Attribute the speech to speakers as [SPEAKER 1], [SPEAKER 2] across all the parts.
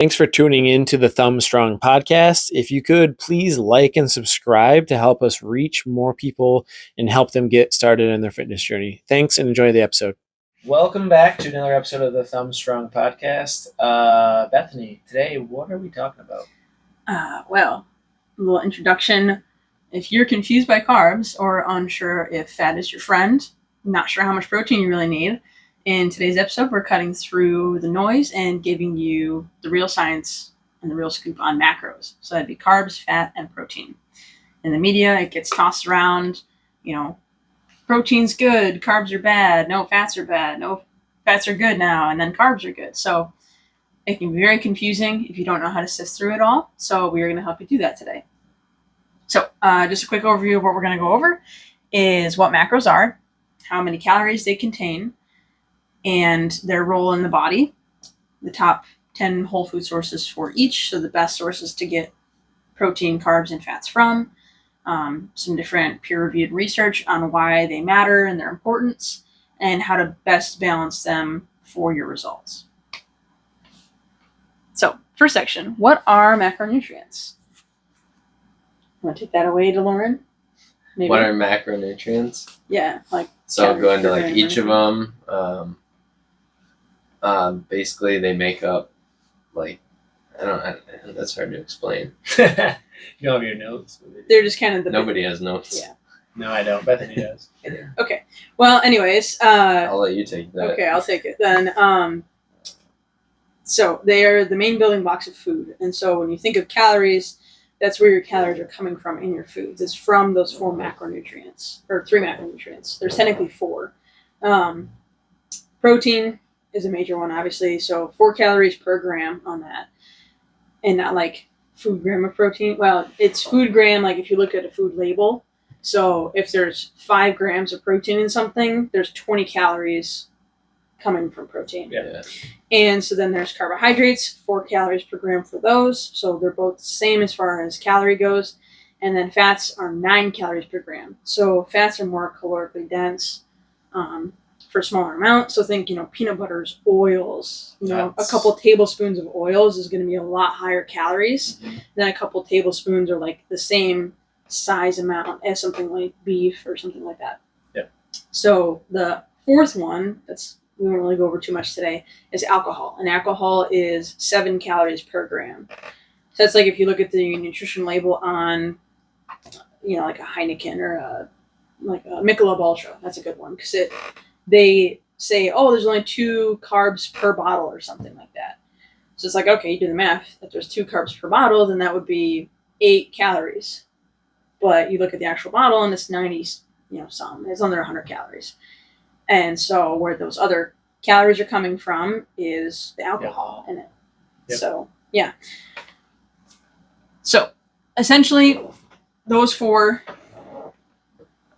[SPEAKER 1] Thanks for tuning in to the Thumb Strong podcast. If you could, please like and subscribe to help us reach more people and help them get started in their fitness journey. Thanks and enjoy the episode. Welcome back to another episode of the Thumb Strong podcast. Bethany, today, what are we talking about?
[SPEAKER 2] Well, a little introduction. If you're confused by carbs or unsure if fat is your friend, not sure how much protein you really need, in today's episode, we're cutting through the noise and giving you the real science and the real scoop on macros. So that'd be carbs, fat, and protein. In the media, it gets tossed around, protein's good, carbs are bad, no, fats are bad, no, fats are good now, and then carbs are good. So it can be very confusing if you don't know how to sift through it all. So we're going to help you do that today. So just a quick overview of what we're going to go over is what macros are, how many calories they contain, and their role in the body, the top 10 whole food sources for each, so the best sources to get protein, carbs, and fats from, some different peer-reviewed research on why they matter and their importance, and how to best balance them for your results. So, first section, what are macronutrients? Want to take that away to Lauren? Maybe?
[SPEAKER 3] What are macronutrients?
[SPEAKER 2] Yeah,
[SPEAKER 3] So I'll go into each of them. Basically, they make up that's hard to explain.
[SPEAKER 1] You don't have your notes?
[SPEAKER 2] They're just kind of
[SPEAKER 3] Nobody has notes.
[SPEAKER 2] Yeah.
[SPEAKER 1] No, I don't. Bethany does.
[SPEAKER 2] Okay. Well, anyways.
[SPEAKER 3] I'll let you take that.
[SPEAKER 2] Okay, I'll take it then. So they are the main building blocks of food. And so when you think of calories, that's where your calories are coming from in your foods. It's from those 4 macronutrients, or 3 macronutrients. There's technically 4. Protein is a major one, obviously. So 4 calories per gram on that. And not like food gram of protein. Well, it's food gram, like if you look at a food label. So if there's 5 grams of protein in something, there's 20 calories coming from protein.
[SPEAKER 3] Yeah.
[SPEAKER 2] And so then there's carbohydrates, 4 calories per gram for those. So they're both the same as far as calorie goes. And then fats are 9 calories per gram. So fats are more calorically dense for a smaller amount. So think, peanut butters, oils, a couple tablespoons of oils is going to be a lot higher calories than a couple tablespoons or like the same size amount as something like beef or something like that.
[SPEAKER 1] Yeah.
[SPEAKER 2] So the 4th one, we won't really go over too much today, is alcohol. And alcohol is 7 calories per gram. So it's like if you look at the nutrition label on, like a Heineken or a Michelob Ultra. That's a good one because they say, oh, there's only 2 carbs per bottle or something like that. So it's like, okay, you do the math. If there's 2 carbs per bottle, then that would be 8 calories. But you look at the actual bottle and it's 90, some. It's under 100 calories. And so where those other calories are coming from is the alcohol in it. Yep. So, yeah. So, essentially, those 4,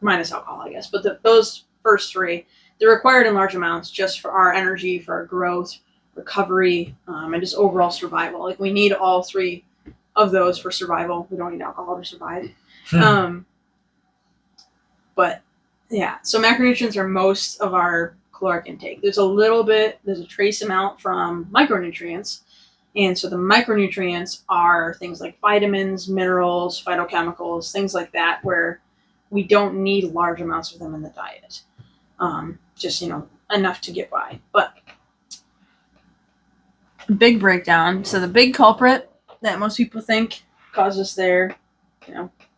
[SPEAKER 2] minus alcohol, I guess, but those first 3, they're required in large amounts just for our energy, for our growth, recovery, and just overall survival. Like, we need all 3 of those for survival. We don't need alcohol to survive. But yeah, so macronutrients are most of our caloric intake. There's a trace amount from micronutrients. And so the micronutrients are things like vitamins, minerals, phytochemicals, things like that, where we don't need large amounts of them in the diet. Just, enough to get by. But big breakdown. So the big culprit that most people think causes their,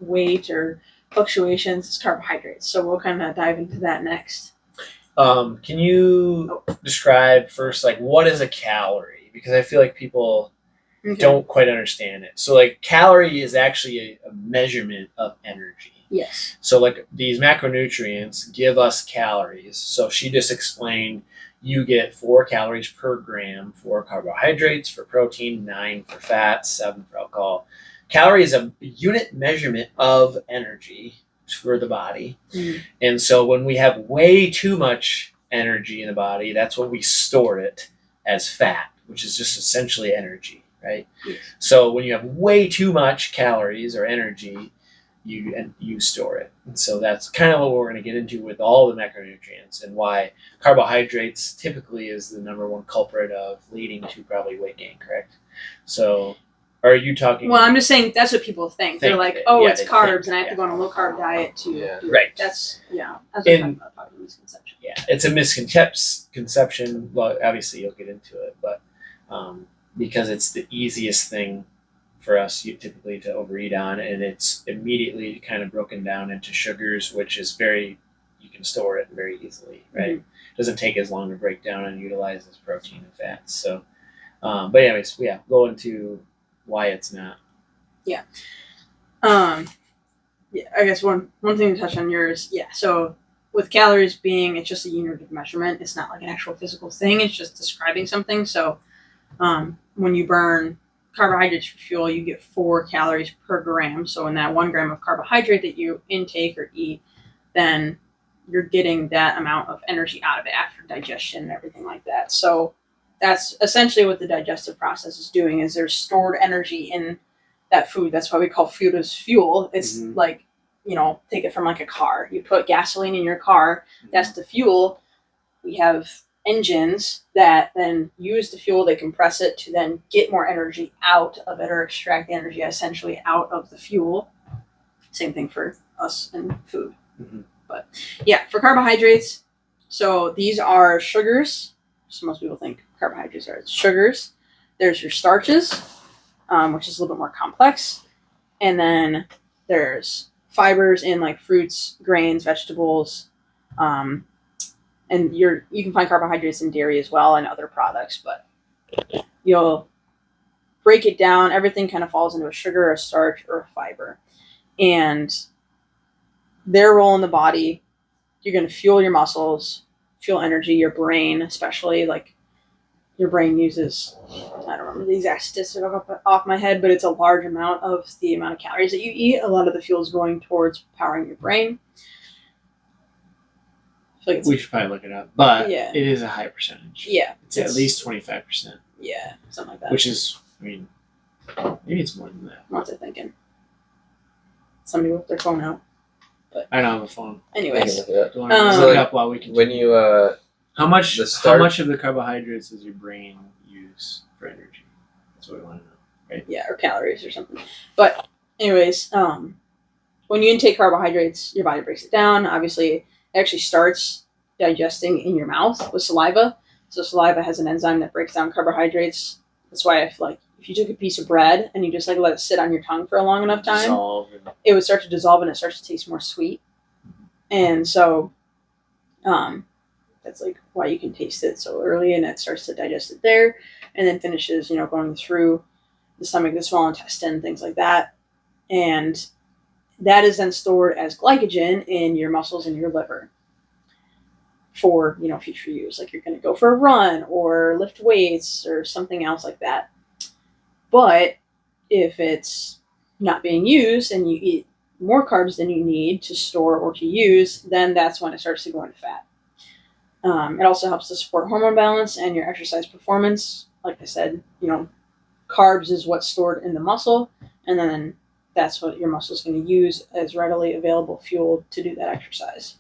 [SPEAKER 2] weight or fluctuations is carbohydrates. So we'll kind of dive into that next.
[SPEAKER 1] Can you describe first, what is a calorie? Because I feel like people don't quite understand it. So, calorie is actually a measurement of energy.
[SPEAKER 2] Yes.
[SPEAKER 1] So, these macronutrients give us calories. So she just explained you get 4 calories per gram for carbohydrates, for protein, 9 for fats, 7 for alcohol. Calorie is a unit measurement of energy for the body. And so when we have way too much energy in the body, that's when we store it as fat, which is just essentially energy, right?
[SPEAKER 2] Yes.
[SPEAKER 1] So when you have way too much calories or energy, you store it. And so that's kind of what we're going to get into with all the macronutrients and why carbohydrates typically is the number one culprit of leading to probably weight gain, correct? So, are you talking?
[SPEAKER 2] Well, I'm just saying that's what people think. They're
[SPEAKER 1] Think
[SPEAKER 2] like,
[SPEAKER 1] it.
[SPEAKER 2] oh,
[SPEAKER 1] Yeah,
[SPEAKER 2] it's
[SPEAKER 1] they
[SPEAKER 2] carbs,
[SPEAKER 1] think,
[SPEAKER 2] and I have to
[SPEAKER 1] yeah.
[SPEAKER 2] go on a low carb diet to
[SPEAKER 3] Yeah.
[SPEAKER 2] do
[SPEAKER 1] Right.
[SPEAKER 2] it. That's what I'm
[SPEAKER 1] And-
[SPEAKER 2] talking about, probably misconception.
[SPEAKER 1] Yeah, it's a misconception. Well, obviously you'll get into it, but because it's the easiest thing for us typically to overeat on, and it's immediately kind of broken down into sugars, which is you can store it very easily, right? It doesn't take as long to break down and utilize as protein and fats. So, but anyways, yeah, go into why it's not.
[SPEAKER 2] Yeah, I guess one thing to touch on yours, so with calories being, it's just a unit of measurement. It's not like an actual physical thing. It's just describing something. So when you burn carbohydrates for fuel, you get 4 calories per gram. So in that 1 gram of carbohydrate that you intake or eat, then you're getting that amount of energy out of it after digestion and everything like that. So that's essentially what the digestive process is doing, is there's stored energy in that food. That's why we call food as fuel. It's like, take it from like a car. You put gasoline in your car, that's the fuel. We have engines that then use the fuel, they compress it to then get more energy out of it, or extract the energy essentially out of the fuel. Same thing for us and food. But yeah, for carbohydrates, so these are sugars. So most people think carbohydrates are sugars. There's your starches, which is a little bit more complex. And then there's fibers in like fruits, grains, vegetables, and you can find carbohydrates in dairy as well and other products, but you'll break it down. Everything kind of falls into a sugar, a starch, or a fiber. And their role in the body, you're going to fuel your muscles, fuel energy, your brain, especially like your brain uses, I don't remember the exact statistic off my head, but it's a large amount of the amount of calories that you eat. A lot of the fuel is going towards powering your brain.
[SPEAKER 1] We should probably look it up, but
[SPEAKER 2] Yeah.
[SPEAKER 1] it is a high percentage.
[SPEAKER 2] Yeah.
[SPEAKER 1] It's at least 25%.
[SPEAKER 2] Yeah, something like that.
[SPEAKER 1] Which is, maybe it's more than that.
[SPEAKER 2] What's I thinking? Somebody whip their phone out. But
[SPEAKER 1] I don't have a phone.
[SPEAKER 2] anyways,
[SPEAKER 3] Look it up.
[SPEAKER 1] Do you want to
[SPEAKER 2] So,
[SPEAKER 1] look
[SPEAKER 3] like,
[SPEAKER 1] it up while we can?
[SPEAKER 3] When you
[SPEAKER 1] How much of the carbohydrates does your brain use for energy? That's what we want to know, right?
[SPEAKER 2] yeah, or calories or something. But anyways, when you intake carbohydrates, your body breaks it down. Obviously, it actually starts digesting in your mouth with saliva. So saliva has an enzyme that breaks down carbohydrates. That's why if you took a piece of bread and you just let it sit on your tongue for a long enough time, it would start to dissolve and it starts to taste more sweet. And so that's like why you can taste it so early, and it starts to digest it there, and then finishes, going through the stomach, the small intestine, things like that. And that is then stored as glycogen in your muscles and your liver for, future use. Like you're going to go for a run or lift weights or something else like that. But if it's not being used and you eat more carbs than you need to store or to use, then that's when it starts to go into fat. It also helps to support hormone balance and your exercise performance. Like I said, carbs is what's stored in the muscle, and then that's what your muscle is going to use as readily available fuel to do that exercise.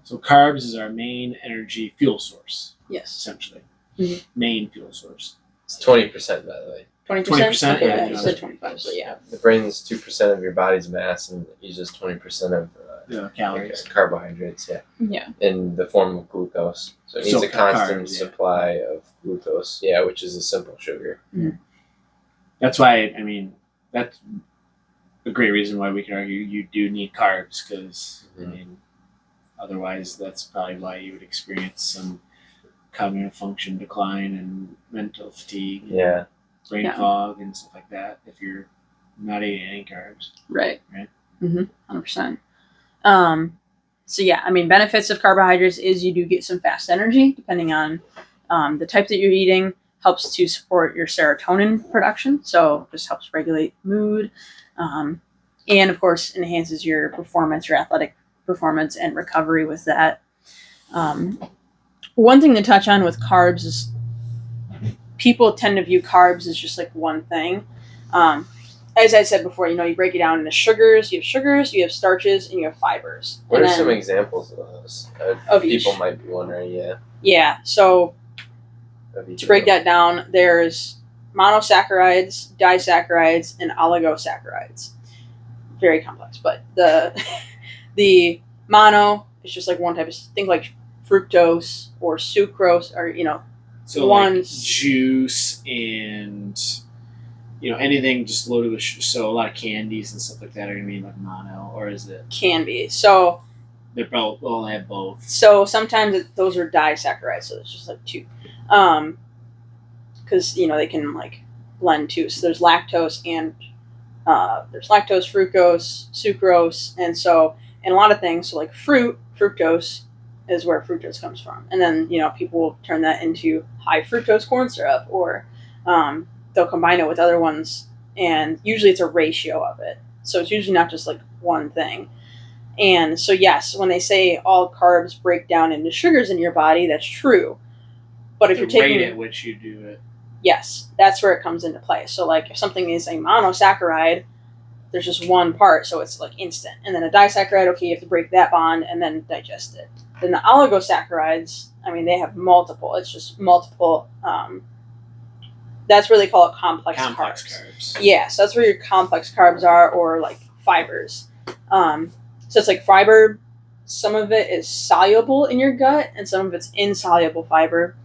[SPEAKER 1] So carbs is our main energy fuel source,
[SPEAKER 2] Yes.
[SPEAKER 1] essentially.
[SPEAKER 2] Mhm.
[SPEAKER 1] Main fuel source.
[SPEAKER 3] It's 20%, by the way.
[SPEAKER 2] 20%? Okay,
[SPEAKER 1] Yeah,
[SPEAKER 2] you said 25, so yeah.
[SPEAKER 3] The brain's 2% of your body's mass and it uses 20% of
[SPEAKER 1] Calories.
[SPEAKER 3] carbohydrates. Yeah.
[SPEAKER 2] Yeah.
[SPEAKER 3] In the form of glucose. So it needs a constant
[SPEAKER 1] carbs, yeah.
[SPEAKER 3] supply of glucose. Yeah, which is a simple sugar.
[SPEAKER 1] That's why, that's a great reason why we can argue you do need carbs, because, otherwise that's probably why you would experience some cognitive function decline and mental fatigue.
[SPEAKER 3] Yeah.
[SPEAKER 1] Brain fog and stuff like that if you're not eating any carbs.
[SPEAKER 2] Right.
[SPEAKER 1] 100%.
[SPEAKER 2] So yeah, benefits of carbohydrates is you do get some fast energy depending on the type that you're eating. Helps to support your serotonin production, so just helps regulate mood, and of course enhances your performance, your athletic performance and recovery with that. One thing to touch on with carbs is people tend to view carbs as just like one thing. As I said before, you break it down into sugars. You have starches, and you have fibers.
[SPEAKER 3] What are some examples of those?
[SPEAKER 2] Of
[SPEAKER 3] people
[SPEAKER 2] each.
[SPEAKER 3] might be wondering,
[SPEAKER 2] Yeah, so
[SPEAKER 3] of each
[SPEAKER 2] to break
[SPEAKER 3] of them.
[SPEAKER 2] that down, there's monosaccharides, disaccharides, and oligosaccharides. Very complex, but the mono is just like one type of think like fructose or sucrose or
[SPEAKER 1] So like juice and anything just loaded with so a lot of candies and stuff like that are gonna be like mono, or is it
[SPEAKER 2] can be. So
[SPEAKER 1] they're both? Well, they have both.
[SPEAKER 2] So sometimes those are disaccharides, so it's just like two, because they can like blend too. So there's lactose and fructose, sucrose, and so in a lot of things, so like fructose is where fructose comes from, and then people will turn that into high fructose corn syrup, or they'll combine it with other ones, and usually it's a ratio of it. So it's usually not just like one thing. And so, yes, when they say all carbs break down into sugars in your body, that's true. But if you're taking
[SPEAKER 1] the rate at which you do it,
[SPEAKER 2] yes, that's where it comes into play. So, like, if something is a monosaccharide, there's just one part, so it's like instant. And then a disaccharide, okay, you have to break that bond and then digest it. Then the oligosaccharides, they have multiple. It's just multiple. That's where they call it complex carbs. Yeah, so that's where your complex carbs are, or like fibers. So it's like fiber, some of it is soluble in your gut and some of it's insoluble fiber,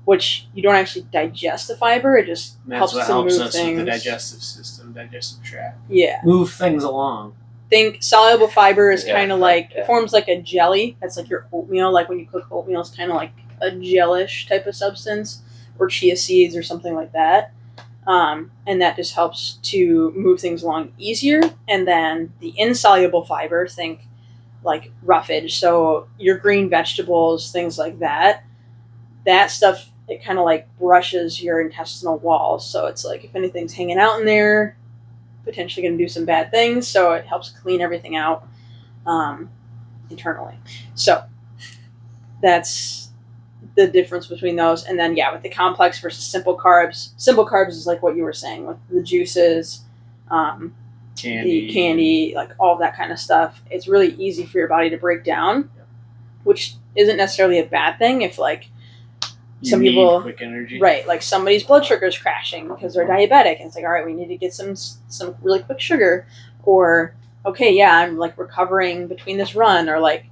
[SPEAKER 2] which you don't actually digest the fiber. It just helps to move things.
[SPEAKER 1] With the digestive system, digestive tract.
[SPEAKER 2] Yeah.
[SPEAKER 1] Move things along.
[SPEAKER 2] Think soluble fiber is kind of like, it forms like a jelly. That's like your oatmeal. Like when you cook oatmeal, it's kind of like a gelish type of substance, or chia seeds or something like that. And that just helps to move things along easier. And then the insoluble fiber, think like roughage. So your green vegetables, things like that. That stuff, it kind of like brushes your intestinal walls. So it's like if anything's hanging out in there, potentially going to do some bad things. So it helps clean everything out internally. So that's the difference between those. And then with the complex versus simple carbs is like what you were saying with the juices, the candy, like all of that kind of stuff. It's really easy for your body to break down, which isn't necessarily a bad thing if like some people
[SPEAKER 1] quick energy.
[SPEAKER 2] Right, like somebody's blood sugar is crashing because they're diabetic and it's like, all right, we need to get some really quick sugar, or okay, I'm like recovering between this run, or like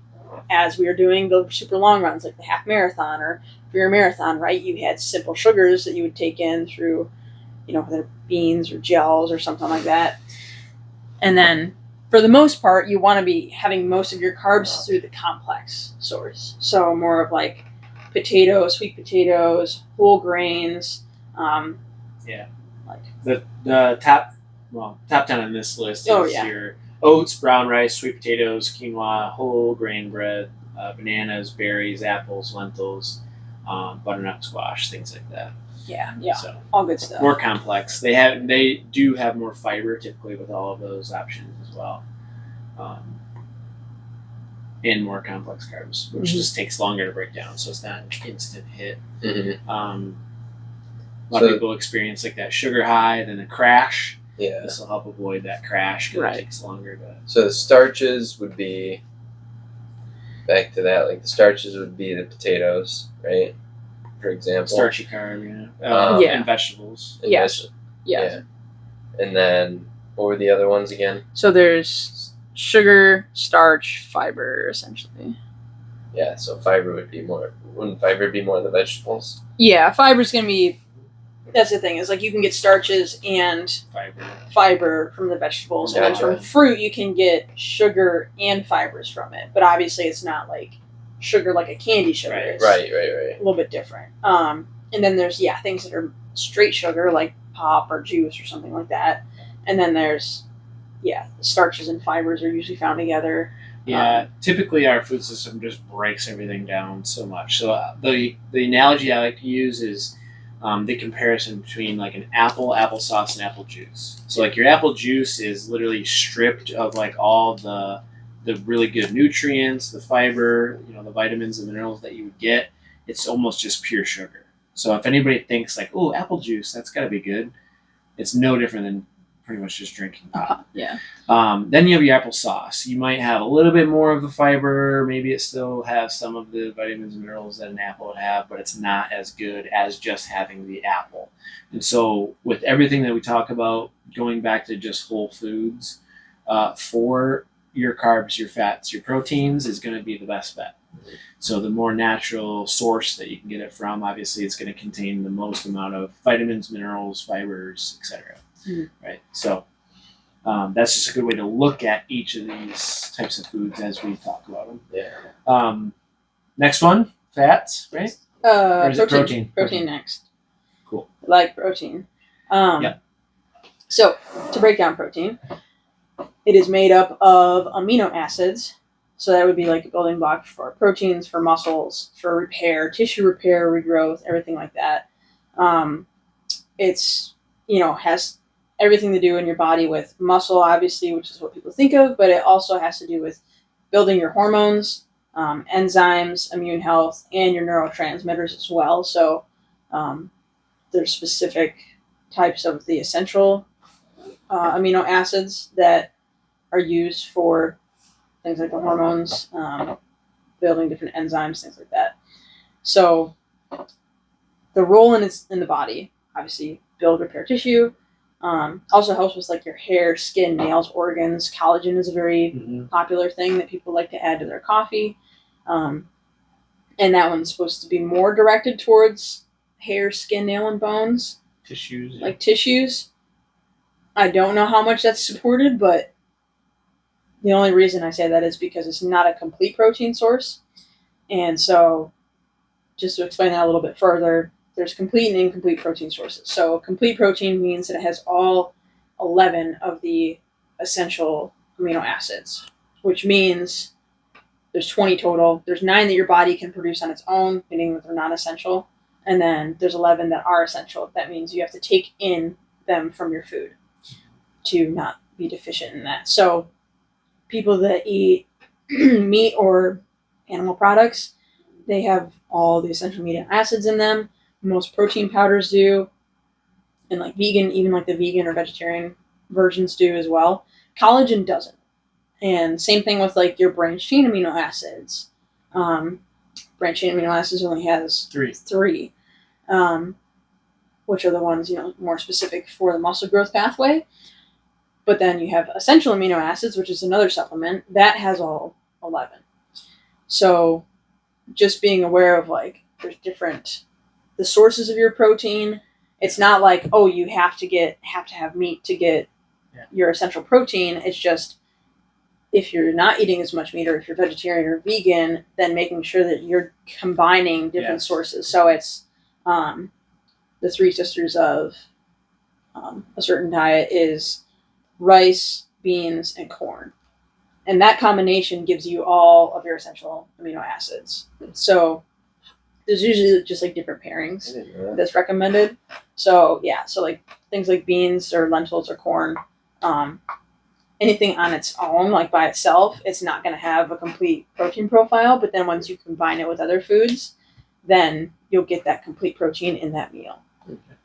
[SPEAKER 2] as we were doing the super long runs, like the half marathon, or for your marathon, right, you had simple sugars that you would take in through, whether beans or gels or something like that. And then for the most part, you want to be having most of your carbs through the complex source. So more of like potatoes, sweet potatoes, whole grains.
[SPEAKER 1] Like the top 10 on this list is your oats, brown rice, sweet potatoes, quinoa, whole grain bread, bananas, berries, apples, lentils, butternut squash, things like that.
[SPEAKER 2] Yeah. So all good stuff.
[SPEAKER 1] More complex. They do have more fiber typically with all of those options as well, and more complex carbs, which just takes longer to break down. So it's not an instant hit.
[SPEAKER 3] Mm-hmm.
[SPEAKER 1] A lot of people experience like that sugar high, then a crash.
[SPEAKER 3] Yeah.
[SPEAKER 1] This will help avoid that crash because it takes longer to.
[SPEAKER 3] So the starches would be, back to that, like the starches would be the potatoes, right? For example.
[SPEAKER 1] Starchy carb, and vegetables.
[SPEAKER 2] Yes.
[SPEAKER 3] Yeah. And then what were the other ones again?
[SPEAKER 2] So there's sugar, starch, fiber, essentially.
[SPEAKER 3] Yeah, so fiber would be more. Wouldn't fiber be more the vegetables?
[SPEAKER 2] Yeah, fiber's going to be. That's the thing, is like you can get starches and fiber from the vegetables, and then from fruit you can get sugar and fibers from it. But obviously it's not like sugar like a candy sugar. It's
[SPEAKER 3] right.
[SPEAKER 2] A little bit different. And then there's things that are straight sugar like pop or juice or something like that. And then there's starches and fibers are usually found together.
[SPEAKER 1] Yeah, typically our food system just breaks everything down so much. So the analogy I like to use is the comparison between like an applesauce, and apple juice. So like your apple juice is literally stripped of like all the really good nutrients, the fiber, the vitamins and minerals that you would get. It's almost just pure sugar. So if anybody thinks like, oh, apple juice, that's got to be good, it's no different than pretty much just drinking pop.
[SPEAKER 2] Yeah.
[SPEAKER 1] Then you have your applesauce. You might have a little bit more of the fiber. Maybe it still has some of the vitamins and minerals that an apple would have, but it's not as good as just having the apple. And so with everything that we talk about, going back to just whole foods, for your carbs, your fats, your proteins is going to be the best bet. So the more natural source that you can get it from, obviously it's going to contain the most amount of vitamins, minerals, fibers, etc. Right? So that's just a good way to look at each of these types of foods as we talk about them.
[SPEAKER 3] Yeah.
[SPEAKER 1] Next one, fats, right? Or is it protein?
[SPEAKER 2] Protein next.
[SPEAKER 1] Cool.
[SPEAKER 2] I like protein.
[SPEAKER 1] Yep.
[SPEAKER 2] So to break down protein, it is made up of amino acids. So that would be like a building block for proteins, for muscles, for repair, tissue repair, regrowth, everything like that. It's, has everything to do in your body with muscle, obviously, which is what people think of, but it also has to do with building your hormones, enzymes, immune health, and your neurotransmitters as well. So there's specific types of the essential amino acids that are used for things like the hormones, building different enzymes, things like that. So the role in the body, obviously, build, repair tissue. Also helps with like your hair, skin, nails, organs. Collagen is a very popular thing that people like to add to their coffee. And that one's supposed to be more directed towards hair, skin, nail, and bones.
[SPEAKER 1] Tissues.
[SPEAKER 2] Like tissues. I don't know how much that's supported, but the only reason I say that is because it's not a complete protein source. And so, just to explain that a little bit further, there's complete and incomplete protein sources. So complete protein means that it has all 11 of the essential amino acids, which means there's 20 total. There's 9 that your body can produce on its own, meaning that they're not essential. And then there's 11 that are essential. That means you have to take in them from your food to not be deficient in that. So people that eat meat or animal products, they have all the essential amino acids in them. Most protein powders do. And like vegan, even like the vegan or vegetarian versions do as well. Collagen doesn't. And same thing with like your branched chain amino acids. Branched chain amino acids only has 3. Which are the ones, more specific for the muscle growth pathway. But then you have essential amino acids, which is another supplement, that has all 11. So just being aware of like, there's the sources of your protein. It's not like, oh, you have to have meat to get your essential protein. It's just, if you're not eating as much meat or if you're vegetarian or vegan, then making sure that you're combining different sources. So it's the 3 sisters of a certain diet is rice, beans, and corn. And that combination gives you all of your essential amino acids. So there's usually just like different pairings that's recommended. So so like things like beans or lentils or corn, anything on its own, like by itself, it's not going to have a complete protein profile. But then once you combine it with other foods, then you'll get that complete protein in that meal. Okay.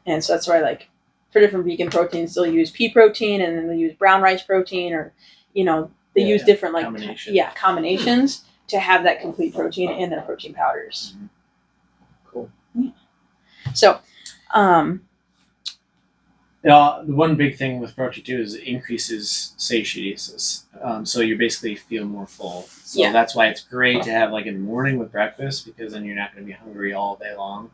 [SPEAKER 2] And so that's why, like, for different vegan proteins, they'll use pea protein and then they'll use brown rice protein, or, they use different like combinations to have that complete protein in their protein powders.
[SPEAKER 3] Mm-hmm. Cool.
[SPEAKER 2] Yeah. So,
[SPEAKER 1] the one big thing with protein too is it increases satiety. So you basically feel more full. So that's why it's great to have like in the morning with breakfast, because then you're not going to be hungry all day long.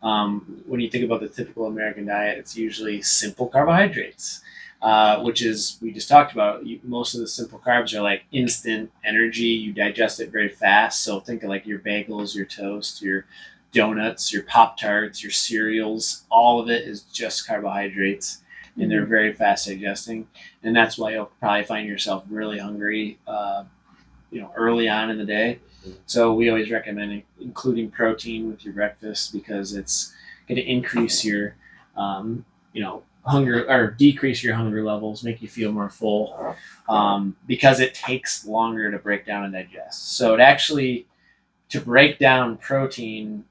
[SPEAKER 1] When you think about the typical American diet, it's usually simple carbohydrates, which is, we just talked about, most of the simple carbs are like instant energy. You digest it very fast. So think of like your bagels, your toast, your donuts, your Pop-Tarts, your cereals. All of it is just carbohydrates, and they're very fast digesting. And that's why you'll probably find yourself really hungry, early on in the day. So we always recommend including protein with your breakfast, because it's going to increase your, hunger, or decrease your hunger levels, make you feel more full, because it takes longer to break down and digest. So it actually, to break down protein,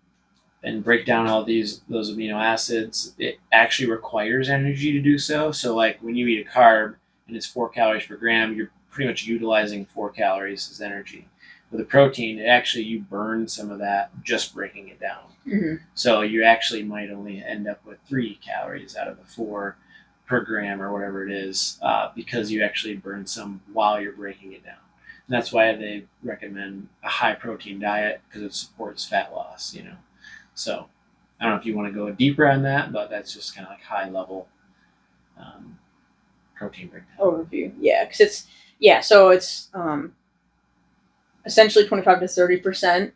[SPEAKER 1] and break down all those amino acids, it actually requires energy to do so. So like when you eat a carb and it's 4 calories per gram, you're pretty much utilizing 4 calories as energy. With a protein, you burn some of that just breaking it down.
[SPEAKER 2] Mm-hmm.
[SPEAKER 1] So you actually might only end up with 3 calories out of the 4 per gram or whatever it is, because you actually burn some while you're breaking it down. And that's why they recommend a high protein diet, because it supports fat loss, So I don't know if you want to go deeper on that, but that's just kind of like high level protein breakdown.
[SPEAKER 2] Overview. Yeah, because it's essentially 25 to 30%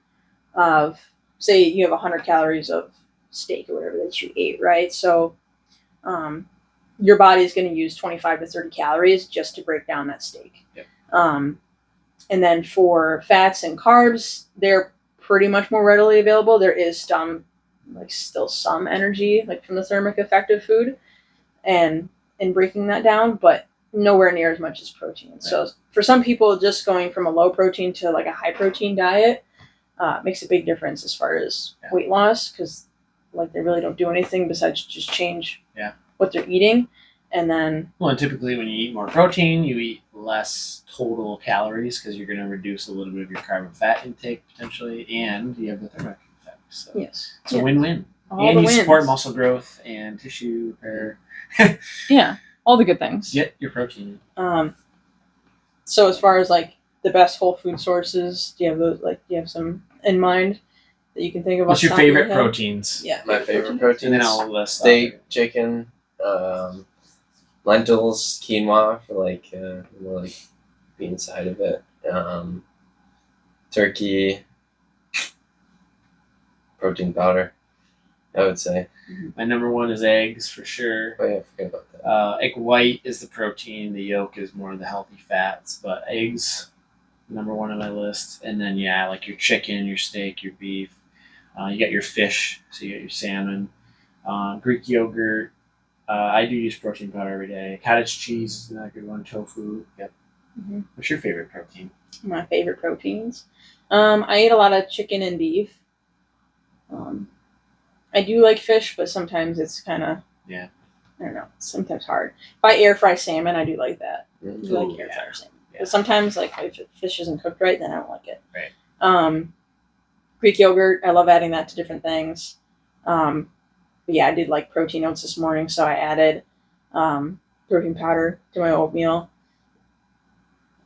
[SPEAKER 2] of, say you have 100 calories of steak or whatever that you ate, right? So your body is going to use 25 to 30 calories just to break down that steak.
[SPEAKER 1] Yep.
[SPEAKER 2] And then for fats and carbs, they're pretty much more readily available. There is still some energy from the thermic effect of food and in breaking that down, but nowhere near as much as protein. Right. So for some people, just going from a low protein to a high protein diet makes a big difference as far as weight loss, because they really don't do anything besides just change what they're eating. And then,
[SPEAKER 1] and typically when you eat more protein, you eat less total calories, because you're going to reduce a little bit of your carb and fat intake potentially, and you have the thermic effect. So
[SPEAKER 2] yes,
[SPEAKER 1] it's a win-win.
[SPEAKER 2] All
[SPEAKER 1] and
[SPEAKER 2] the
[SPEAKER 1] you
[SPEAKER 2] wins.
[SPEAKER 1] Support muscle growth and tissue repair.
[SPEAKER 2] Yeah, all the good things.
[SPEAKER 1] Get your protein.
[SPEAKER 2] So as far as the best whole food sources, do you have those? Do you have some in mind that you can think of?
[SPEAKER 1] What's your favorite proteins?
[SPEAKER 2] Yeah,
[SPEAKER 3] my favorite proteins.
[SPEAKER 1] And then I'll list
[SPEAKER 3] steak, chicken, lentils, quinoa for more bean side of it. Turkey, protein powder, I would say.
[SPEAKER 1] My number one is eggs for sure.
[SPEAKER 3] Oh yeah, I forgot about that.
[SPEAKER 1] Egg white is the protein. The yolk is more of the healthy fats, but eggs, number one on my list. And then your chicken, your steak, your beef. You got your fish, so you got your salmon, Greek yogurt. I do use protein powder every day. Cottage cheese is another good one. Tofu. Yep.
[SPEAKER 2] Mm-hmm.
[SPEAKER 1] What's your favorite protein?
[SPEAKER 2] My favorite proteins. I eat a lot of chicken and beef. I do like fish, but sometimes it's kind of I don't know. Sometimes hard. If I air fry salmon, I do like that. I do like air fry salmon. Yeah. But sometimes if fish isn't cooked right, then I don't like it.
[SPEAKER 1] Right.
[SPEAKER 2] Greek yogurt, I love adding that to different things. But yeah, I did protein oats this morning, so I added protein powder to my oatmeal.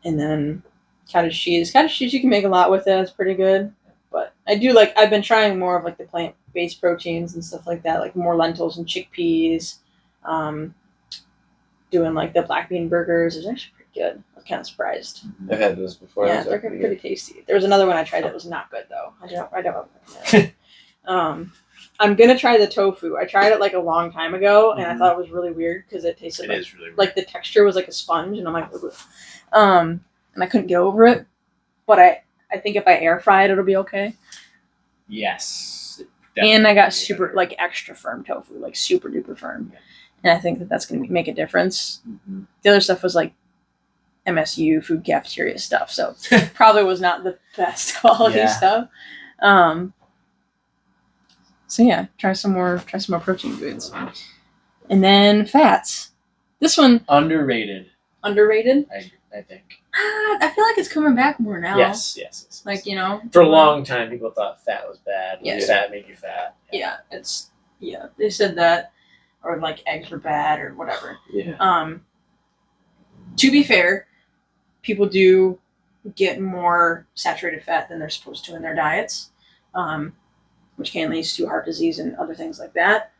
[SPEAKER 2] And then cottage cheese. Cottage cheese, you can make a lot with it. It's pretty good. But I do I've been trying more of the plant-based proteins and stuff like that, more lentils and chickpeas. Doing the black bean burgers is actually pretty good. I was kind of surprised.
[SPEAKER 3] I've had those before.
[SPEAKER 2] Yeah, they're pretty tasty. There was another one I tried that was not good though. I don't. I'm gonna try the tofu. I tried it a long time ago, and I thought it was really weird because it tasted
[SPEAKER 1] is really weird.
[SPEAKER 2] The texture was like a sponge, and I'm and I couldn't get over it. But I think if I air fry it, it'll be okay.
[SPEAKER 1] Yes.
[SPEAKER 2] And I got super extra firm tofu, super duper firm, and I think that's gonna make a difference. Mm-hmm. The other stuff was MSU food cafeteria stuff, so probably was not the best quality stuff. So yeah, try some more protein foods. And then fats. This one
[SPEAKER 1] underrated.
[SPEAKER 2] Underrated?
[SPEAKER 1] I think.
[SPEAKER 2] I feel like it's coming back more now.
[SPEAKER 1] Yes. For a long time, people thought fat was bad.
[SPEAKER 2] Yes.
[SPEAKER 1] Fat made you fat.
[SPEAKER 2] Yeah, they said that, or eggs were bad or whatever.
[SPEAKER 3] Yeah.
[SPEAKER 2] To be fair, people do get more saturated fat than they're supposed to in their diets, which can lead to heart disease and other things like that.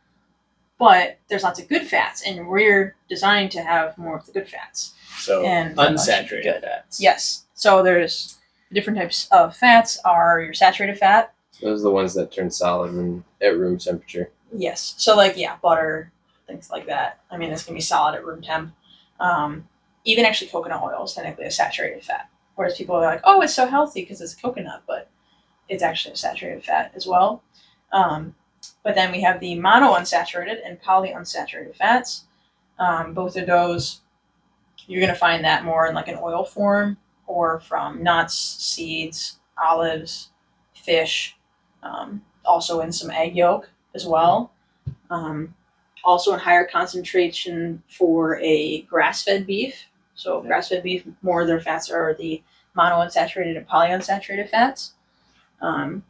[SPEAKER 2] But there's lots of good fats, and we're designed to have more of the good fats.
[SPEAKER 1] So unsaturated fats.
[SPEAKER 2] Yes. So there's different types of fats. Are your saturated fat?
[SPEAKER 3] Those are the ones that turn solid at room temperature.
[SPEAKER 2] Yes. So butter, things like that. I mean, it's gonna be solid at room temp. Even actually coconut oil is technically a saturated fat. Whereas people are oh, it's so healthy because it's coconut, but it's actually a saturated fat as well. But then we have the monounsaturated and polyunsaturated fats. Both of those, you're going to find that more in an oil form or from nuts, seeds, olives, fish. also in some egg yolk as well. Also in higher concentration for a grass-fed beef. So grass-fed beef, more of their fats are the monounsaturated and polyunsaturated fats. And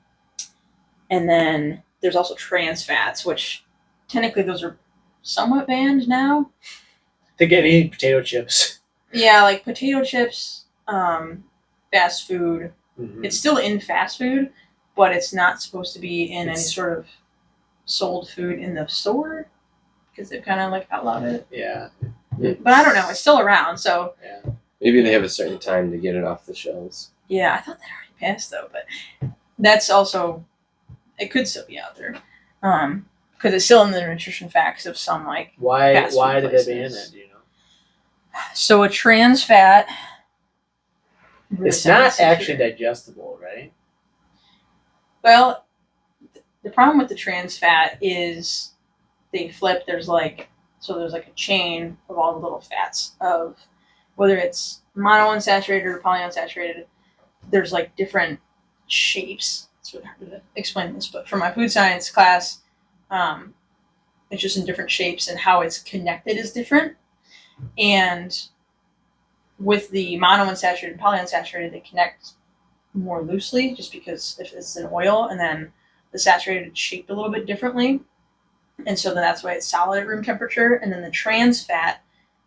[SPEAKER 2] then there's also trans fats, which technically those are somewhat banned now.
[SPEAKER 1] I think any potato chips.
[SPEAKER 2] Yeah, like potato chips, fast food.
[SPEAKER 1] Mm-hmm.
[SPEAKER 2] It's still in fast food, but it's not supposed to be in any sort of sold food in the store because they've kind of like outlawed it.
[SPEAKER 1] Yeah.
[SPEAKER 2] But I don't know. It's still around, so.
[SPEAKER 1] Yeah.
[SPEAKER 3] Maybe they have a certain time to get it off the shelves.
[SPEAKER 2] Yeah, I thought that already passed though, but that's also, it could still be out there, because it's still in the nutrition facts of some like.
[SPEAKER 1] Why
[SPEAKER 2] fast food
[SPEAKER 1] did
[SPEAKER 2] places.
[SPEAKER 1] they ban that? Do you know?
[SPEAKER 2] So a trans fat.
[SPEAKER 1] It's not actually digestible, right?
[SPEAKER 2] Well, the problem with the trans fat is they flip. There's like a chain of all the little fats of whether it's monounsaturated or polyunsaturated. There's like different shapes. It's really hard to explain this, but for my food science class, it's just in different shapes and how it's connected is different. And with the monounsaturated and polyunsaturated, they connect more loosely just because if it's an oil, and then the saturated is shaped a little bit differently. And so then that's why it's solid at room temperature. And then the trans fat,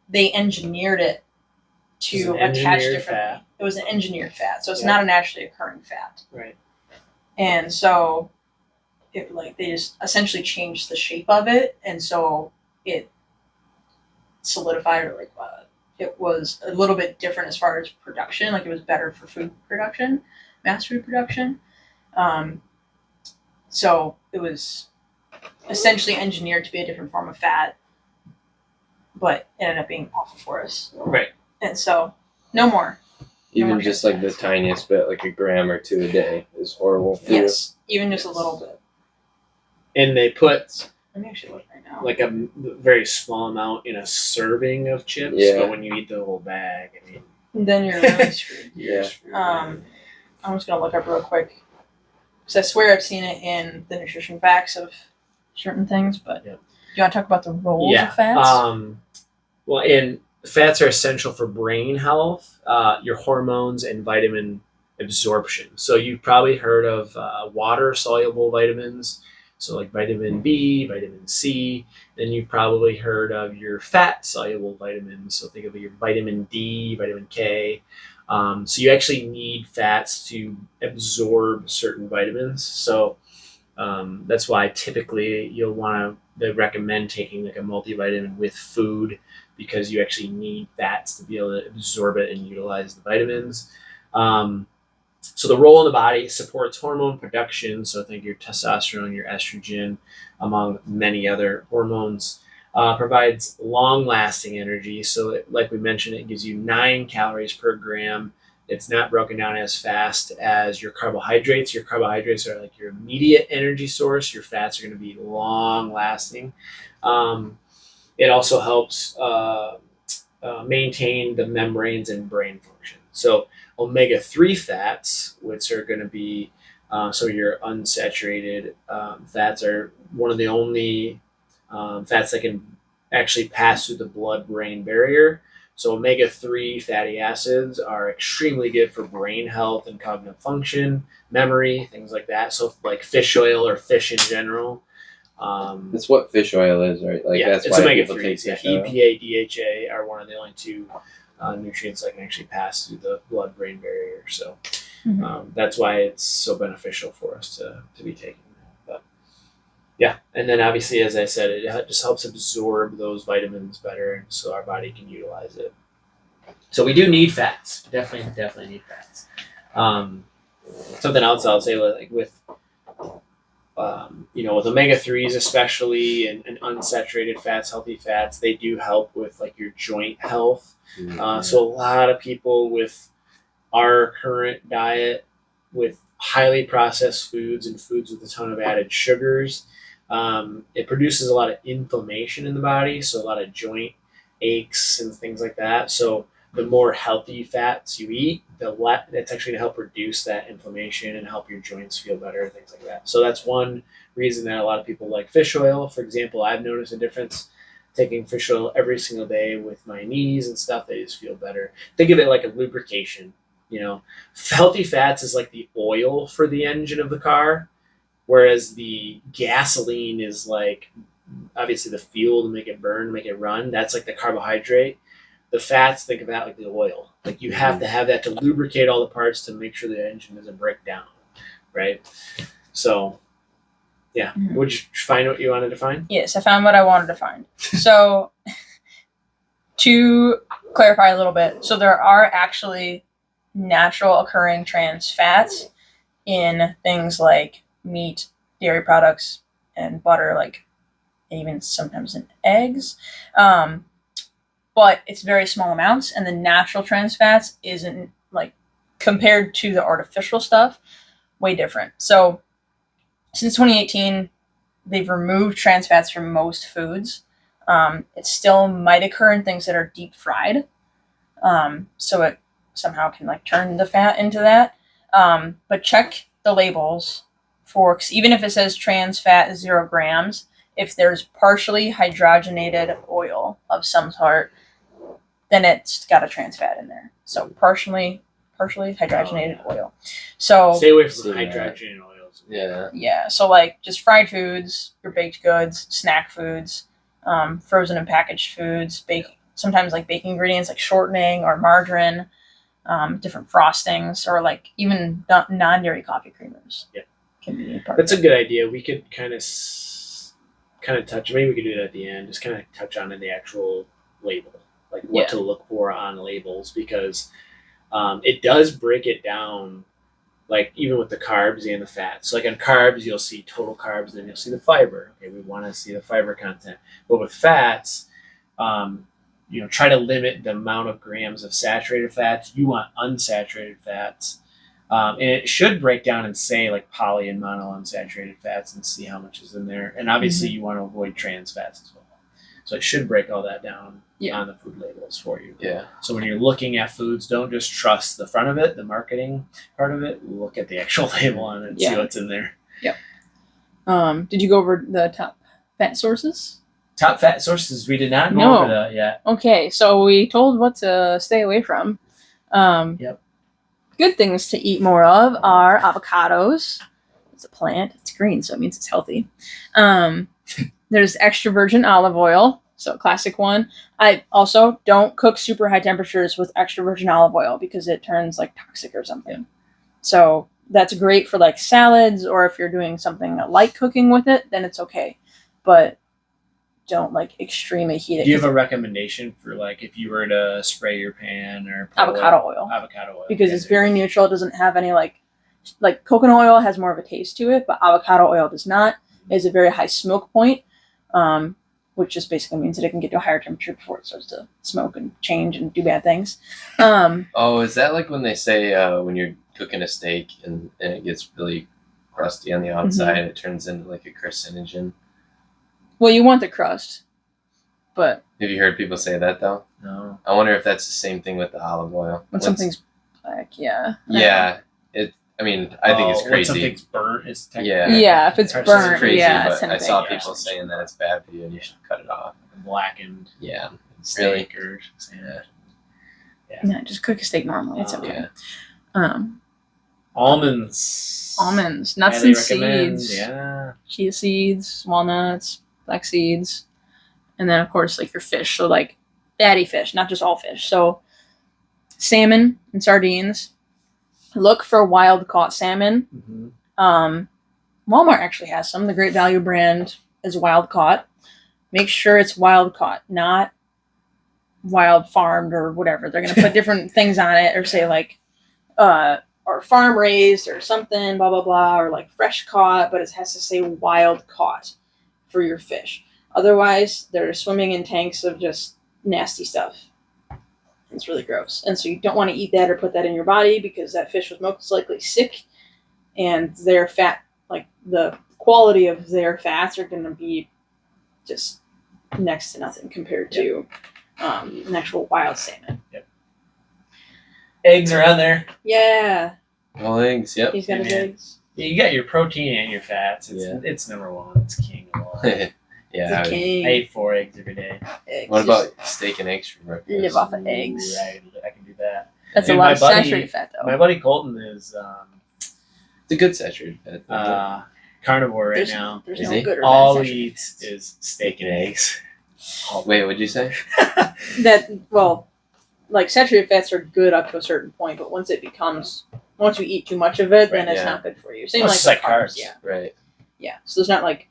[SPEAKER 2] they engineered it to attach differently.
[SPEAKER 1] Fat.
[SPEAKER 2] It was an engineered fat, so it's
[SPEAKER 1] Yeah.
[SPEAKER 2] not a naturally occurring fat.
[SPEAKER 1] Right.
[SPEAKER 2] And so it they just essentially changed the shape of it, and so it solidified or it was a little bit different as far as production. Like it was better for food production, mass food production. So it was essentially engineered to be a different form of fat, but it ended up being awful for us.
[SPEAKER 1] Right.
[SPEAKER 2] And so no more.
[SPEAKER 3] Even just like the tiniest bit, like a gram or two a day, is horrible for you.
[SPEAKER 2] Yes, even just a little bit.
[SPEAKER 1] And they put
[SPEAKER 2] Let me actually look right now.
[SPEAKER 1] like a very small amount in a serving of chips,
[SPEAKER 3] Yeah.
[SPEAKER 1] but when you eat the whole bag, I mean,
[SPEAKER 2] Then you're really screwed.
[SPEAKER 3] Yeah.
[SPEAKER 2] I'm just gonna look up real quick because I swear I've seen it in the nutrition facts of certain things. But
[SPEAKER 1] Yeah.
[SPEAKER 2] do you want to talk about the roles
[SPEAKER 1] yeah.
[SPEAKER 2] of fats?
[SPEAKER 1] Well, and fats are essential for brain health, your hormones, and vitamin absorption. So you've probably heard of water-soluble vitamins, so like vitamin B, vitamin C. Then you've probably heard of your fat-soluble vitamins, so think of your vitamin D, vitamin K. So you actually need fats to absorb certain vitamins. So that's why typically you'll want to recommend taking like a multivitamin with food, because you actually need fats to be able to absorb it and utilize the vitamins. So the role in the body supports hormone production. So think your testosterone, your estrogen, among many other hormones. Provides long-lasting energy. So like we mentioned, it gives you 9 calories per gram. It's not broken down as fast as your carbohydrates. Your carbohydrates are like your immediate energy source. Your fats are going to be long-lasting. It also helps maintain the membranes and brain function. So omega-3 fats, which are going to be so your unsaturated fats, are one of the only fats that can actually pass through the blood-brain barrier. So omega-3 fatty acids are extremely good for brain health and cognitive function, memory, things like that. So like fish oil or fish in general.
[SPEAKER 3] That's what fish oil is, right? Like
[SPEAKER 1] Yeah,
[SPEAKER 3] that's
[SPEAKER 1] it's
[SPEAKER 3] why people
[SPEAKER 1] omega-3s.
[SPEAKER 3] take
[SPEAKER 1] Yeah,
[SPEAKER 3] fish oil.
[SPEAKER 1] EPA, DHA are one of the only 2 nutrients that can actually pass through the blood-brain barrier. So that's why it's so beneficial for us to be taking that. But yeah, and then obviously, as I said, it just helps absorb those vitamins better, so our body can utilize it. So we do need fats. Definitely need fats. Something else I'll say, like with with omega-3s especially, and unsaturated fats, healthy fats, they do help with like your joint health. So a lot of people with our current diet, with highly processed foods and foods with a ton of added sugars, it produces a lot of inflammation in the body, so a lot of joint aches and things like that. So the more healthy fats you eat, that's actually to help reduce that inflammation and help your joints feel better, things like that. So that's one reason that a lot of people like fish oil. For example, I've noticed a difference taking fish oil every single day with my knees and stuff. They just feel better. Think of it like a lubrication. Healthy fats is like the oil for the engine of the car, whereas the gasoline is like obviously the fuel to make it burn, make it run. That's like the carbohydrate. The fats, think of that like the oil. Like you have to have that to lubricate all the parts to make sure the engine doesn't break down, right? So, yeah. Would you find what you wanted to find?
[SPEAKER 2] Yes, I found what I wanted to find. So, to clarify a little bit, so there are actually natural occurring trans fats in things like meat, dairy products, and butter, like even sometimes in eggs. But it's very small amounts, and the natural trans fats isn't, like, compared to the artificial stuff, way different. So since 2018, they've removed trans fats from most foods. It still might occur in things that are deep fried. So it somehow can like turn the fat into that. But check the labels for, 'cause even if it says trans fat 0 grams, if there's partially hydrogenated oil of some sort, then it's got a trans fat in there. So partially hydrogenated oil. So
[SPEAKER 1] stay away from hydrogenated oils.
[SPEAKER 2] Yeah. So like just fried foods, your baked goods, snack foods, frozen and packaged foods, sometimes like baking ingredients like shortening or margarine, different frostings, or like even non-dairy coffee creamers.
[SPEAKER 1] Yeah,
[SPEAKER 2] can be part
[SPEAKER 1] that's
[SPEAKER 2] of
[SPEAKER 1] a good idea. We could kind of touch. Maybe we could do it at the end. Just kind of touch on the actual label, like what to look for on labels, because it does break it down. Like even with the carbs and the fats. So like on carbs, you'll see total carbs, then you'll see the fiber. Okay, we want to see the fiber content. But with fats, try to limit the amount of grams of saturated fats. You want unsaturated fats. And it should break down and say like poly and monounsaturated fats and see how much is in there. And obviously you want to avoid trans fats as well. So it should break all that down on the food labels for you.
[SPEAKER 3] Yeah.
[SPEAKER 1] So when you're looking at foods, don't just trust the front of it, the marketing part of it. Look at the actual label on it and see what's in there.
[SPEAKER 2] Yep. Did you go over the top fat sources?
[SPEAKER 1] Top fat sources, we did not go over that yet.
[SPEAKER 2] Okay, so we told what to stay away from. Good things to eat more of are avocados. It's a plant. It's green, so it means it's healthy. There's extra virgin olive oil, so a classic one. I also don't cook super high temperatures with extra virgin olive oil because it turns like toxic or something. So that's great for like salads, or if you're doing something like cooking with it, then it's okay. But don't like extremely heat it.
[SPEAKER 1] Do you have a recommendation for like if you were to spray your pan or
[SPEAKER 2] avocado oil?
[SPEAKER 1] Avocado oil.
[SPEAKER 2] Because it's very neutral. It doesn't have any like coconut oil has more of a taste to it, but avocado oil does not. It's a very high smoke point. Which just basically means that it can get to a higher temperature before it starts to smoke and change and do bad things.
[SPEAKER 3] Is that like when they say when you're cooking a steak and it gets really crusty on the outside, it turns into like a carcinogen?
[SPEAKER 2] Well, you want the crust, but...
[SPEAKER 3] Have you heard people say that though?
[SPEAKER 1] No.
[SPEAKER 3] I wonder if that's the same thing with the olive oil.
[SPEAKER 2] When something's black, yeah.
[SPEAKER 3] Yeah. I think it's crazy.
[SPEAKER 1] When something's burnt, it's
[SPEAKER 3] technically...
[SPEAKER 2] Yeah, if it's burnt,
[SPEAKER 3] it's crazy,
[SPEAKER 2] it's
[SPEAKER 3] but I saw people saying that it's bad for you and you should cut it off.
[SPEAKER 1] Blackened
[SPEAKER 3] steak
[SPEAKER 1] or
[SPEAKER 2] Yeah, just cook a steak normally. It's okay.
[SPEAKER 1] Almonds,
[SPEAKER 2] nuts and seeds.
[SPEAKER 1] Yeah.
[SPEAKER 2] Chia seeds, walnuts, black seeds. And then, of course, like your fish. So, like, fatty fish, not just all fish. So, salmon and sardines. Look for wild-caught salmon. Walmart actually has some. The Great Value brand is wild-caught. Make sure it's wild-caught, not wild-farmed or whatever. They're going to put different things on it or say, like, or farm-raised or something, blah, blah, blah, or, like, fresh-caught, but it has to say wild-caught for your fish. Otherwise, they're swimming in tanks of just nasty stuff. It's really gross. And so you don't want to eat that or put that in your body because that fish was most likely sick, and their fat, like the quality of their fats are going to be just next to nothing compared to an actual wild salmon.
[SPEAKER 1] Yep. Eggs are on there.
[SPEAKER 2] Yeah.
[SPEAKER 3] All eggs. Yep.
[SPEAKER 2] He's got his
[SPEAKER 1] Amen.
[SPEAKER 2] eggs.
[SPEAKER 1] You got your protein and your fats. It's number one. It's king of all. I
[SPEAKER 3] Yeah.
[SPEAKER 2] He's a king.
[SPEAKER 1] eat 4 eggs every day.
[SPEAKER 2] Eggs.
[SPEAKER 3] What
[SPEAKER 2] Just
[SPEAKER 3] about steak and eggs for breakfast?
[SPEAKER 2] live off of eggs?
[SPEAKER 1] Right, I can do that.
[SPEAKER 2] That's
[SPEAKER 1] Dude,
[SPEAKER 2] a lot
[SPEAKER 1] my
[SPEAKER 2] of
[SPEAKER 1] buddy-
[SPEAKER 2] saturated fat, though.
[SPEAKER 1] My buddy Colton is
[SPEAKER 3] It's a good saturated fat.
[SPEAKER 1] carnivore right
[SPEAKER 2] There's-
[SPEAKER 1] now.
[SPEAKER 2] There's
[SPEAKER 3] Is
[SPEAKER 2] no
[SPEAKER 3] he?
[SPEAKER 2] good or
[SPEAKER 1] All
[SPEAKER 2] bad
[SPEAKER 1] he
[SPEAKER 2] saturated
[SPEAKER 1] eats
[SPEAKER 2] fats.
[SPEAKER 1] is steak and eggs.
[SPEAKER 3] Wait, what'd you say?
[SPEAKER 2] Like saturated fats are good up to a certain point, but once you eat too much of it, then
[SPEAKER 1] Right,
[SPEAKER 2] it's
[SPEAKER 3] yeah.
[SPEAKER 2] not good for you. Same
[SPEAKER 1] Well,
[SPEAKER 2] like
[SPEAKER 1] it's
[SPEAKER 2] with
[SPEAKER 1] like carbs.
[SPEAKER 2] Yeah,
[SPEAKER 3] Right.
[SPEAKER 2] yeah. So there's not like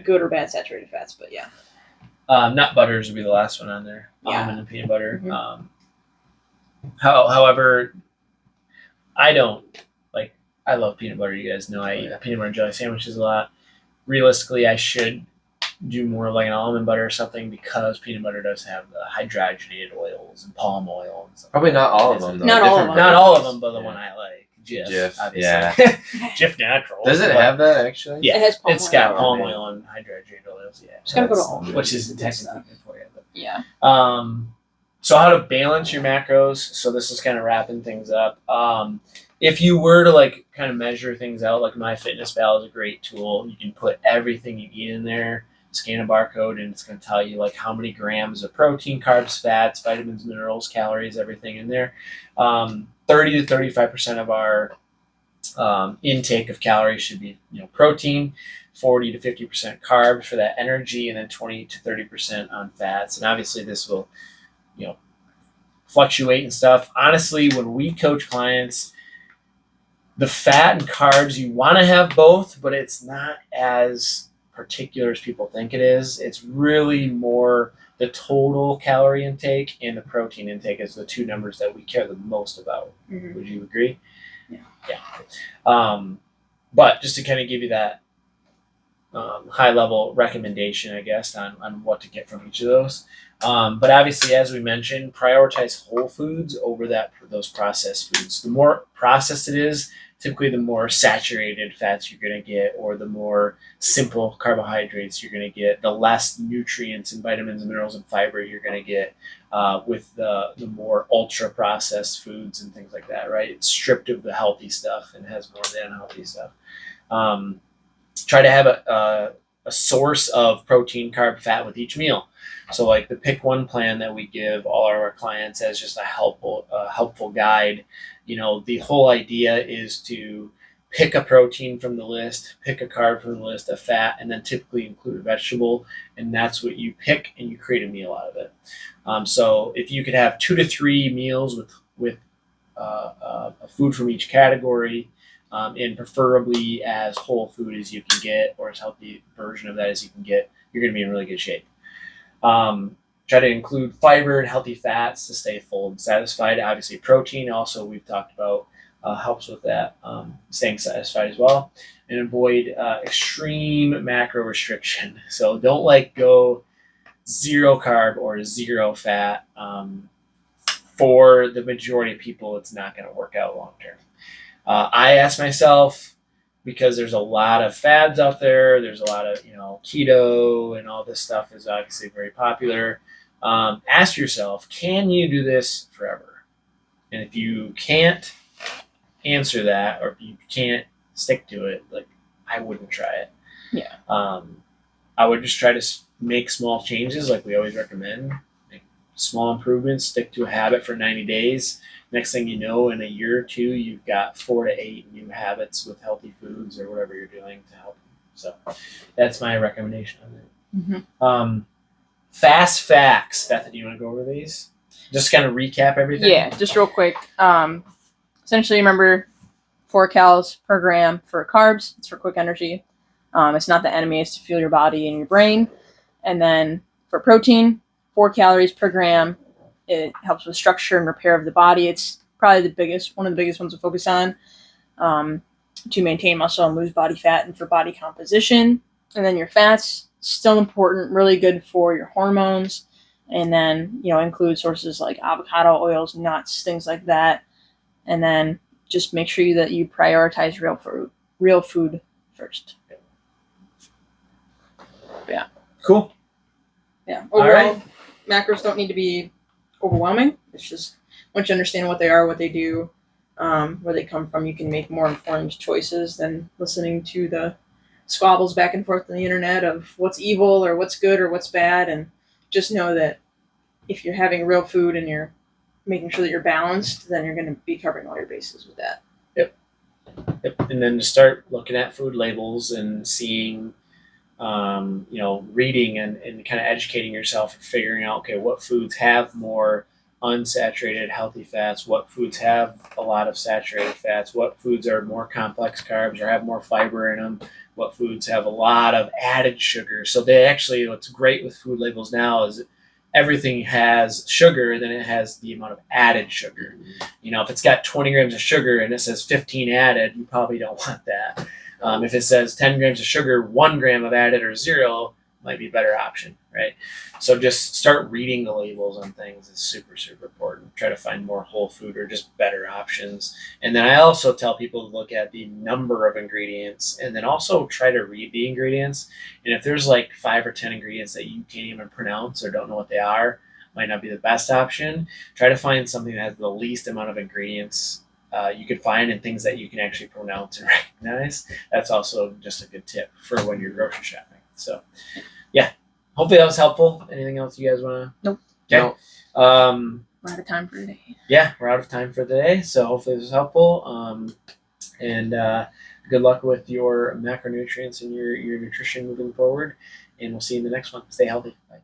[SPEAKER 2] good or bad saturated fats, but yeah.
[SPEAKER 1] Nut butters would be the last one on there.
[SPEAKER 2] Yeah.
[SPEAKER 1] Almond and peanut butter.
[SPEAKER 2] Mhm.
[SPEAKER 1] However, I don't like. I love peanut butter. You guys know I eat
[SPEAKER 3] Yeah.
[SPEAKER 1] peanut butter and jelly sandwiches a lot. Realistically, I should do more of like an almond butter or something because peanut butter does have the hydrogenated oils and palm oil and stuff.
[SPEAKER 3] Probably not all of them though.
[SPEAKER 2] Not all of
[SPEAKER 3] Different
[SPEAKER 2] them.
[SPEAKER 1] Not all of them, but the
[SPEAKER 3] Yeah.
[SPEAKER 1] one I like, Jif.
[SPEAKER 3] Jif,
[SPEAKER 1] Obviously. Jif Natural.
[SPEAKER 3] Does it
[SPEAKER 1] but
[SPEAKER 3] have that actually?
[SPEAKER 1] Yeah,
[SPEAKER 2] It has palm
[SPEAKER 1] it's
[SPEAKER 2] oil.
[SPEAKER 1] got
[SPEAKER 3] Oh,
[SPEAKER 1] palm
[SPEAKER 3] man.
[SPEAKER 1] oil and hydrogenated oils. Yeah,
[SPEAKER 2] Just gotta go to
[SPEAKER 3] That's-
[SPEAKER 2] almond.
[SPEAKER 1] which is
[SPEAKER 2] Good
[SPEAKER 1] technically
[SPEAKER 2] stuff.
[SPEAKER 1] good for you. But.
[SPEAKER 2] Yeah.
[SPEAKER 1] So how to balance your macros. So this is kind of wrapping things up. If you were to like kind of measure things out, like MyFitnessPal is a great tool. You can put everything you eat in there, scan a barcode, and it's going to tell you like how many grams of protein, carbs, fats, vitamins, minerals, calories, everything in there. 30 to 35% of our intake of calories should be protein. 40 to 50% carbs for that energy, and then 20 to 30% on fats. And obviously this will, fluctuate and stuff. Honestly, when we coach clients, the fat and carbs, you want to have both, but it's not as particular as people think it is. It's really more the total calorie intake and the protein intake is the two numbers that we care the most about.
[SPEAKER 2] Mhm.
[SPEAKER 1] Would you agree?
[SPEAKER 2] Yeah.
[SPEAKER 1] But just to kind of give you that high level recommendation, I guess, on what to get from each of those. But obviously, as we mentioned, prioritize whole foods over those processed foods. The more processed it is, typically the more saturated fats you're going to get, or the more simple carbohydrates you're going to get, the less nutrients and vitamins and minerals and fiber you're going to get with the more ultra processed foods and things like that, right? It's stripped of the healthy stuff and has more of the unhealthy stuff. Try to have a source of protein, carb, fat with each meal. So like the pick one plan that we give all our clients as just a helpful guide, the whole idea is to pick a protein from the list, pick a carb from the list, a fat, and then typically include a vegetable. And that's what you pick and you create a meal out of it. So if you could have 2 to 3 meals with food from each category, and preferably as whole food as you can get, or as healthy version of that as you can get, you're going to be in really good shape. Try to include fiber and healthy fats to stay full and satisfied. Obviously, protein also we've talked about helps with that, staying satisfied as well. And avoid extreme macro restriction. So don't go 0 carb or 0 fat. For the majority of people, it's not going to work out long term. I ask myself, because there's a lot of fads out there, there's a lot of keto and all this stuff is obviously very popular. Ask yourself, can you do this forever? And if you can't answer that, or if you can't stick to it, I wouldn't try it.
[SPEAKER 2] Yeah.
[SPEAKER 1] I would just try to make small changes, like we always recommend. Make small improvements, stick to a habit for 90 days. Next thing you know, in a year or two, you've got 4 to 8 new habits with healthy foods or whatever you're doing to help you. So that's my recommendation on it.
[SPEAKER 2] Mm-hmm.
[SPEAKER 1] Fast facts. Beth, do you want to go over these? Just kind of recap everything?
[SPEAKER 2] Yeah, just real quick. Essentially, remember 4 calories per gram for carbs. It's for quick energy. It's not the enemy. It's to fuel your body and your brain. And then for protein, 4 calories per gram. It helps with structure and repair of the body. It's probably one of the biggest ones to focus on to maintain muscle and lose body fat and for body composition. And then your fats, still important, really good for your hormones. And then, include sources like avocado oils, nuts, things like that. And then just make sure that you prioritize real food first. Yeah.
[SPEAKER 1] Cool.
[SPEAKER 2] Yeah.
[SPEAKER 1] All
[SPEAKER 2] Overall,
[SPEAKER 1] right.
[SPEAKER 2] macros don't need to be overwhelming. It's just once you understand what they are, what they do, where they come from, you can make more informed choices than listening to the squabbles back and forth on the internet of what's evil or what's good or what's bad. And just know that if you're having real food and you're making sure that you're balanced, then you're going to be covering all your bases with that.
[SPEAKER 1] Yep. And then to start looking at food labels and seeing, reading and kind of educating yourself and figuring out, okay, what foods have more unsaturated healthy fats, what foods have a lot of saturated fats, what foods are more complex carbs or have more fiber in them, what foods have a lot of added sugar. So they actually, what's great with food labels now is everything has sugar and then it has the amount of added sugar. If it's got 20 grams of sugar and it says 15 added, you probably don't want that. If it says 10 grams of sugar, 1 gram of added or 0 might be a better option, right? So just start reading the labels on things is super, super important. Try to find more whole food or just better options. And then I also tell people to look at the number of ingredients and then also try to read the ingredients. And if there's like 5 or 10 ingredients that you can't even pronounce or don't know what they are, might not be the best option. Try to find something that has the least amount of ingredients you could find and things that you can actually pronounce and recognize. That's also just a good tip for when you're grocery shopping. So, yeah, hopefully that was helpful. Anything else you guys want to?
[SPEAKER 2] Nope.
[SPEAKER 1] Okay.
[SPEAKER 2] We're out of time for today.
[SPEAKER 1] Yeah, we're out of time for today. So hopefully this was helpful. And good luck with your macronutrients and your nutrition moving forward. And we'll see you in the next one. Stay healthy. Bye.